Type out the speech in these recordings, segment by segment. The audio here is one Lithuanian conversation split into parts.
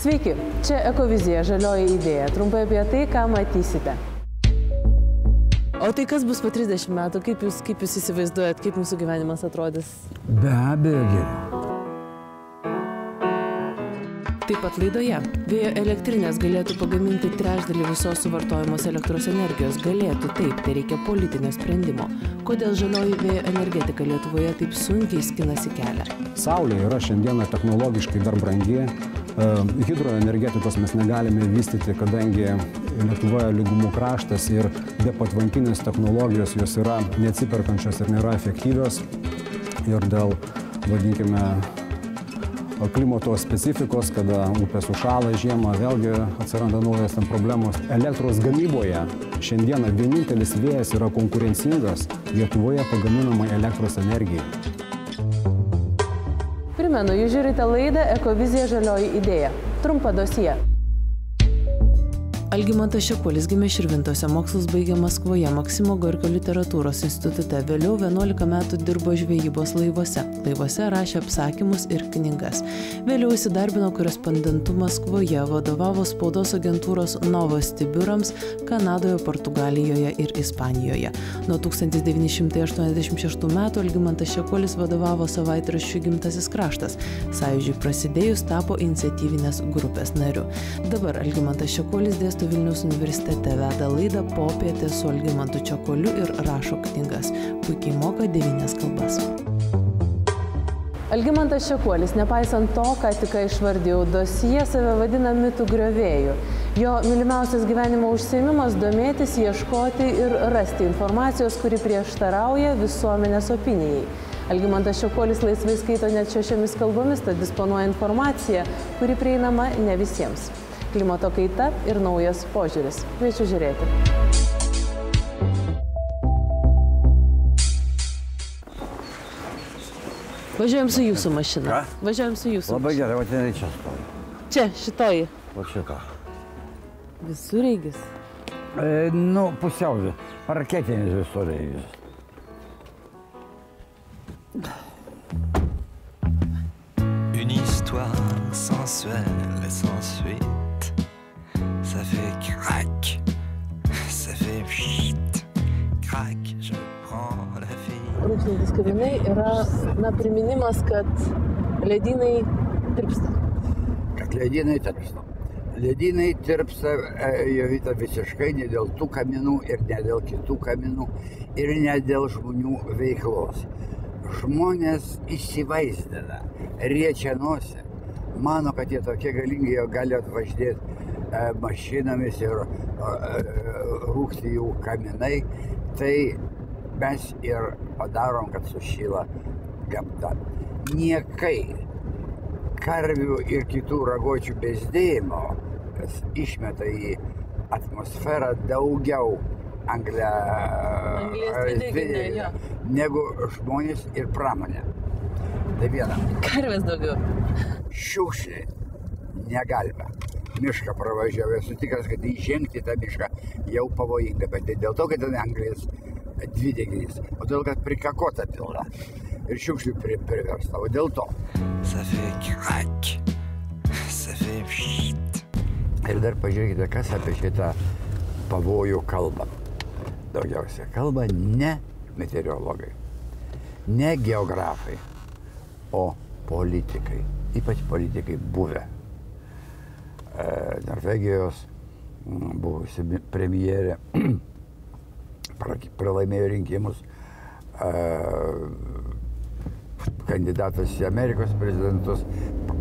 Sveiki, čia Ekovizija, žalioji idėja. Trumpai apie tai, ką matysite. O tai kas bus po 30 metų? Kaip jūs įsivaizduojat, kaip mūsų gyvenimas atrodys? Be abejo geriau. Taip pat laidoje. Vėjo elektrinės galėtų pagaminti trečdalį visos suvartojamos elektros energijos. Galėtų, taip, tai reikia politinio sprendimo. Kodėl žalioji vėjo energetika Lietuvoje taip sunkiai skinasi kelią? Saulė yra šiandieną technologiškai dar brangi. Hidroenergetikos mes negalime vystyti, kadangi Lietuvoje lygumų kraštas ir bepatvankinės technologijos jos yra neatsiperkančios ir nėra efektyvios. Ir dėl, vadinkime, klimato specifikos, kada upės užšąla žiemą, vėlgi atsiranda naujas ten problemos. Elektros gamyboje šiandieną vienintelis vėjas yra konkurencingas Lietuvoje pagaminamai elektros energijai. Primenu, jūs žiūrite laidą Ekovizija, žalioji idėja. Trumpa dosija. Algimantas Šekuolis gimė Širvintose, mokslus baigė Maskvoje, Maksimo Gorkio literatūros institute. Vėliau 11 metų dirbo žvejybos laivuose. Laivuose rašė apsakymus ir knygas. Vėliau įsidarbino korespondentu Maskvoje, vadovavo spaudos agentūros Novosti biurams Kanadoje, Portugalijoje ir Ispanijoje. Nuo 1986 metų Algimantas Šekuolis vadovavo savaitraščiui Gimtasis kraštas. Sąjūdžiui prasidėjus tapo iniciatyvinės grupės nariu. Dabar Algimantas Šekuolis dėsto Vilniaus universitete, veda laidą Popietė su Algimantu Šekuoliu ir rašo knygas. Puikiai moka 9 kalbas. Algimantas Šekuolis, nepaisant to, ką tik išvardėjau, dosije save vadina mitų griovėju. Jo mylimiausias gyvenimo užsiėmimas domėtis, ieškoti ir rasti informacijos, kuri prieštarauja visuomenės opinijai. Algimantas Šekuolis laisvai skaito net 6 kalbomis, tad disponuoja informacija, kuri prieinama ne visiems. Klimato kaita ir naujas požiūris. Kviečiu žiūrėti. Važiuojam su jūsų mašina. Ką? Važiuojam su jūsų. Labai gerai, o ten čia stovi. Čia, šitoji. O šitą. Visureigis. Nu, pusiau, raketinis visureigis. Une histoire sensuelle et sans suite. Ça fait crac, ça fait pchit, crac, je prends la fille. Rūkstantis kavinai yra priminimas, kad ledynai tirpsta. Kad ledynai tirpsta. Ledynai tirpsta Jovita visiškai ne dėl tų kaminų ir ne dėl kitų kaminų ir ne dėl žmonių veiklos. Žmonės įsivaizdina, riečia nosį, mano, kad jie tokie galingi, jie gali atvaždėti mašinomis ir rūkti jų kaminai, tai mes ir padarom, kad sušyla gamta. Niekai karvių ir kitų raguočių bezdėjimo išmeta į atmosferą daugiau anglies dvideginio negu žmonės ir pramonė. Tai viena. Karvės daugiau. Šiukšliai negalime. Mišką pravažiavę, esu tikras, kad įžengti tą mišką jau pavojinga, bet dėl to, kad ten anglies dvideginis, o dėl kad prikakota pilna ir šiukšlių priversta, o dėl to. Ça fait crac, ça fait pchit. Ir dar pažiūrėkite, kas apie šitą pavojų kalba. Daugiausia kalba ne meteorologai, ne geografai, o politikai, ypač politikai buvę. Norvegijos buvusi premjerė pralaimėjo rinkimus, kandidatas į Amerikos prezidentus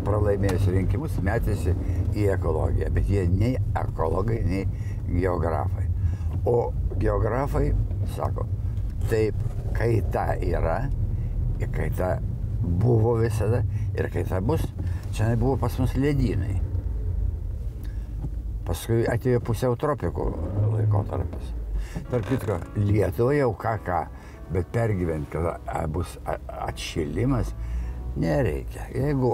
pralaimėjęs rinkimus metėsi į ekologiją, bet jie nei ekologai, nei geografai. O geografai sako, taip, kaita yra, ir kaita buvo visada, ir kaita bus, čia buvo pas mus ledynai. Paskui atėjo pusiau tropikų laikotarpis. Tarp kitko, Lietuvoje jau ką, bet pergyventi, kad bus atšilimas, nereikia. Jeigu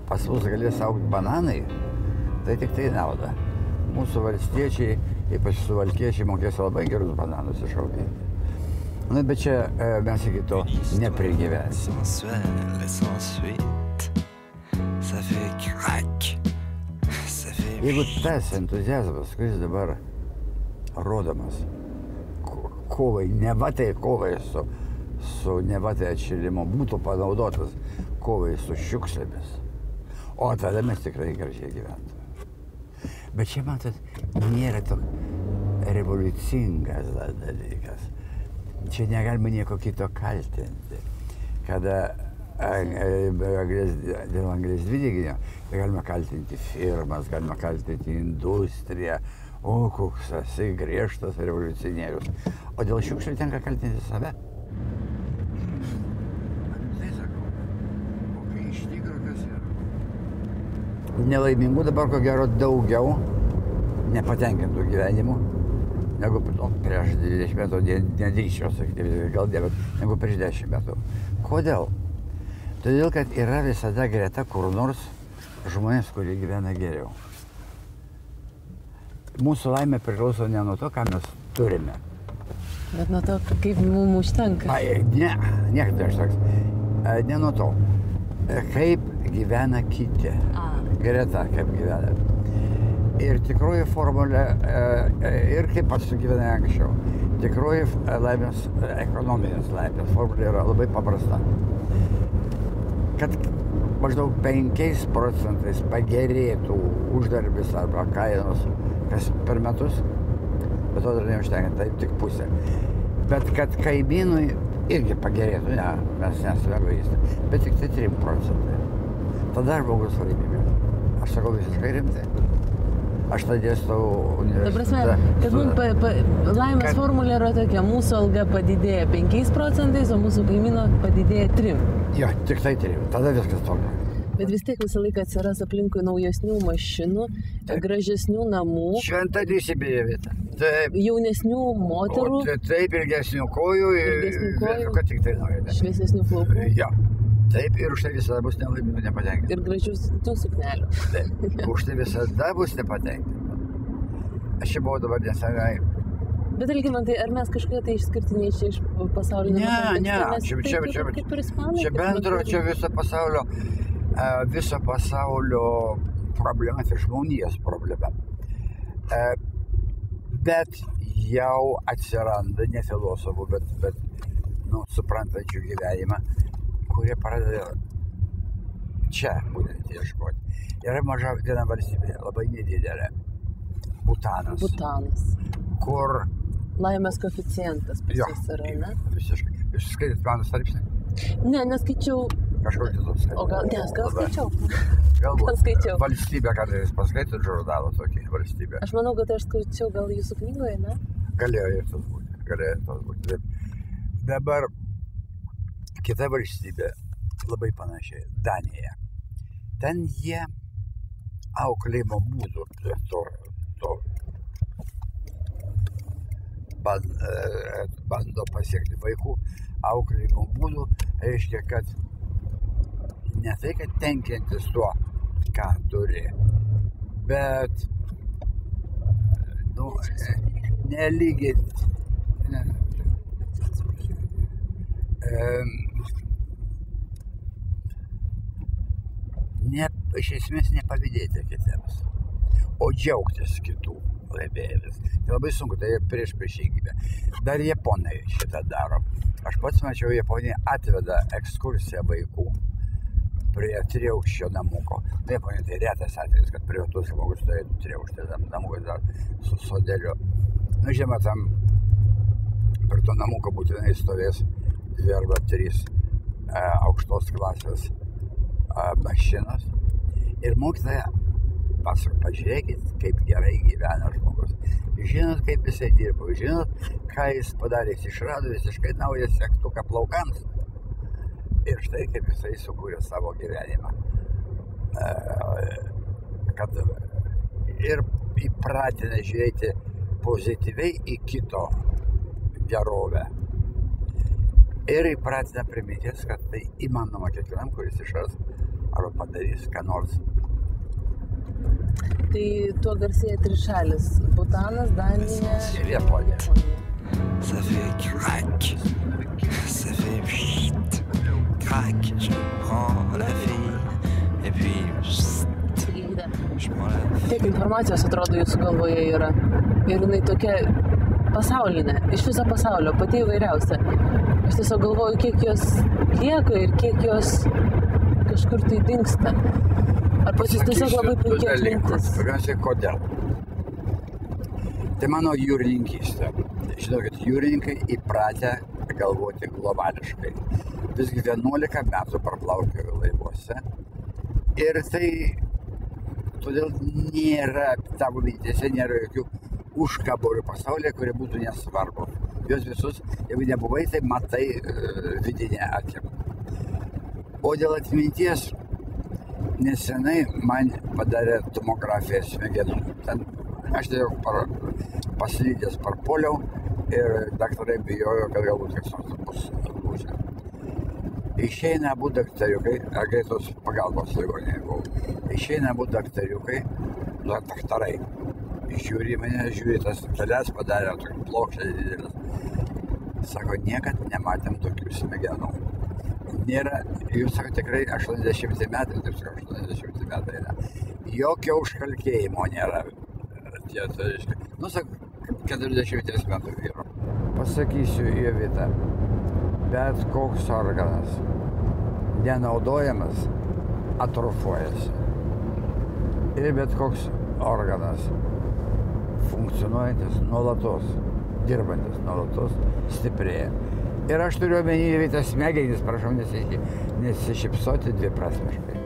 pas mus galės augti bananai, tai tik tai nauda. Mūsų valstiečiai, ypač suvalkiečiai, mokės labai gerus bananus išauginti. Na, bet čia mes iki to neprigyvensime. Sensuelle et sans suite. Ça fait crac, Jeigu tas entuziazmas, kuris dabar rodomas kovai, kovai su nevatai atšilimo, būtų panaudotas kovai su šiukšlėmis, o tada mes tikrai gražiai gyventume. Bet čia, matot, nėra toks revoliucingas dalykas. Čia negalima nieko kito kaltinti. Kada dėl anglies dvideginio, tai galima kaltinti firmas, galima kaltinti industriją, o koks esi griežtas revoliucionierius. O dėl šiukšlių tenka kaltinti save. Tai sakau, o kai iš tikro kas yra? Nelaimingų dabar ko gero daugiau nepatenkintų gyvenimų, negu prieš 20 metų, nedrįsčiau sakyti, gal ne, bet negu prieš 10 metų. Kodėl? Todėl, kad yra visada greta kur nors žmonės, kurie gyvena geriau. Mūsų laimė priklauso ne nuo to, ką mes turime. Bet nuo to, kaip mums užtenka. Ne, aš sakau. Ne nuo to. Kaip gyvena kiti. Greta, kaip gyvena. Ir tikroji formulė, ir kaip pats gyvenai anksčiau, tikroji laimės, ekonominės laimės formulė yra labai paprasta. Kad maždaug 5% pagerėtų uždarbis arba kainos kas per metus, bet to dar neužtenka, tai tik pusė. Bet kad kaimynui irgi pagerėtų, ne, mes nesame egoistai, bet tik tai 3%. Tada žmogus laimingas. Aš sakau visiškai rimtai. Aš tą dėstau universitete. Ta prasme, kad mums laimės formulė yra tokia, mūsų alga padidėja 5%, o mūsų kaimyno padidėja 3%. Jo, tik tai 3%. Tada viskas tokia. Bet vis tiek visą laiką atsiras aplinkui naujesnių mašinų, gražesnių namų. Šventa teisybė vieta. Taip. Jaunesnių moterų. Taip, ilgesnių kojų ir kad tik tai norite. Šviesesnių plaukų. Jo. Taip, ir už tai visada bus nelaimingų nepatenkintų. Ir gražių suknelių. Taip, už tai visada bus nepatenkintų. Aš čia buvau dabar nesenai. Bet Algimantai, ar mes kažkokie tai išskirtiniai čia iš pasaulinio? Ne. Čia bendro, čia viso pasaulio problema, tai žmonijos problema. Bet jau atsiranda ne filosofų, bet suprantančių gyvenimą, kurie pradeda čia būtent ieškoti. Yra maža viena valstybė, labai nedidelė. Butanas. Kur laimės koeficientas pas jis yra, ne? Visiškai. Jūs skaitėt mano straipsnį? Ne, neskaičiau. Kažkur kitos skaitėt. O gal skaičiau? Galbūt. Skaičiau. Valstybė kartais paskaitot žurnalą tokį, valstybė. Aš manau, kad aš skaičiau gal jūsų knygoje, ne? Galėjo ir tas būti. Dabar kita valstybė, labai panašiai, Danija. Ten jie auklėjimo būdų to bando pasiekti vaikų auklėjimo būdų, reiškia, kad ne tai, kad tenkintis tuo, ką turi, bet nelygint, iš esmės nepavydėti kitiems, o džiaugtis kitų laimėjimais. Tai labai sunku, tai prieš priešingybę. Dar japonai šitą daro. Aš pats mačiau, Japonija atveda ekskursiją vaikų prie triaukščio namuko. Japonija tai retas atvejis, kad privatus žmogus turėtų triaukštį namuką dar su sodeliu. Žinoma, tam per to namuką būtinai stovės 2 arba 3 aukštos klasės mašinos. Ir mokytoja pasako, pažiūrėkit, kaip gerai gyvena žmogus. Žinot, kaip jisai dirbo, žinot, ką jis padarė, jis išrado visiškai naują segtuką plaukams. Ir štai kaip jisai sukūrė savo gyvenimą. Kad ir įpratina žiūrėti pozityviai į kito gerovę. Ir įpratina primintis, kad tai įmanoma kiekvienam, kuris išras arba padarys ką nors. Tai tuo garsėja 3 šalis – Butanas, Danija ir Japonija. Ça fait crac, ça fait pchit, crac, je prends la fille, et puis pchit, je prends la Tiek informacijos atrodo jūsų galvoje yra. Ir jinai tokia pasaulinė, iš viso pasaulio, pati įvairiausia. Aš tiesiog galvoju, kiek jos lieka ir kiek jos kažkur tai dingsta. Ar pas jūs tiesiog labai puikiai atmintis? Pirmiausia, kodėl? Tai mano jūrininkystė. Žinokit, jūrininkai įpratę galvoti globališkai. Visgi 11 metų praplaukiau laivuose. Ir tai, todėl nėra, tavo mintėse nėra jokių užkaborių pasaulyje, kurie būtų nesvarbus. Jos visus, jeigu nebuvai, tai matai vidinę akim. O dėl atminties, nesenai man padarė tomografiją smegenų. Ten aš tiesiog paslydęs parpuoliau ir daktarai bijojo, kad galbūt kas nors bus lūžę. Išeina abu daktariukai, greitos pagalbos ligoninėje buvau. Išeina abu daktariukai, daktarai. Žiūri mane, žiūri tas kelias padarė, tokį plokštę didelis. Sako, niekad nematėm tokių smegenų. Nėra, jūs sako, tikrai 80 metai, taip sako, 80 metai yra. Jokio užkalkėjimo nėra. Tiesa, reiškia. Nu, sako, 40 metų vyro. Pasakysiu į vietą, bet koks organas nenaudojamas atrofuojasi. Ir bet koks organas funkcionuojantis nuolatos, dirbantis nuolatos, stiprėja. Ir aš turiu omeny į vietą smegenis, prašau nesišypsoti dviprasmiškai.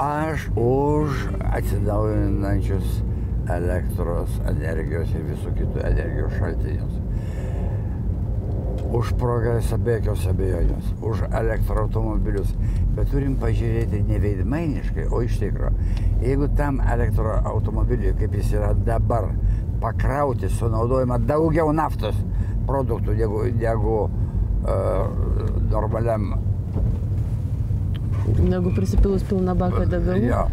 Aš už atsinaujinančius elektros energijos ir visų kitų energijos šaltinius. Už progresą be jokios abejonės, už elektroautomobilius. Bet turim pažiūrėti ne veidmainiškai, o iš tikro. Jeigu tam elektroautomobiliui, kaip jis yra dabar, pakrauti sunaudojama daugiau naftos produktų negu normaliam. Negu prisipilus pilną baką degalų? Jo,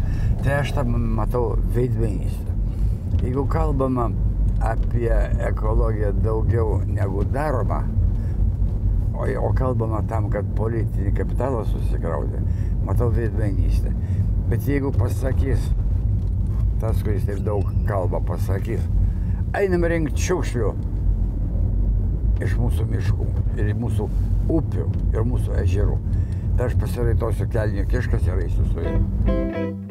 tai aš tam matau veidmainystę. Jeigu kalbama apie ekologiją daugiau negu daroma, o kalbama tam, kad politinį kapitalą susikrauti, matau veidmainystę. Bet jeigu pasakys, tas, kuris taip daug kalba, pasakys, einam rinkti šiukšlių iš mūsų miškų ir mūsų upių ir mūsų ežerų, tai aš pasiraitosiu kelnių kiškas ir eisiu su jais.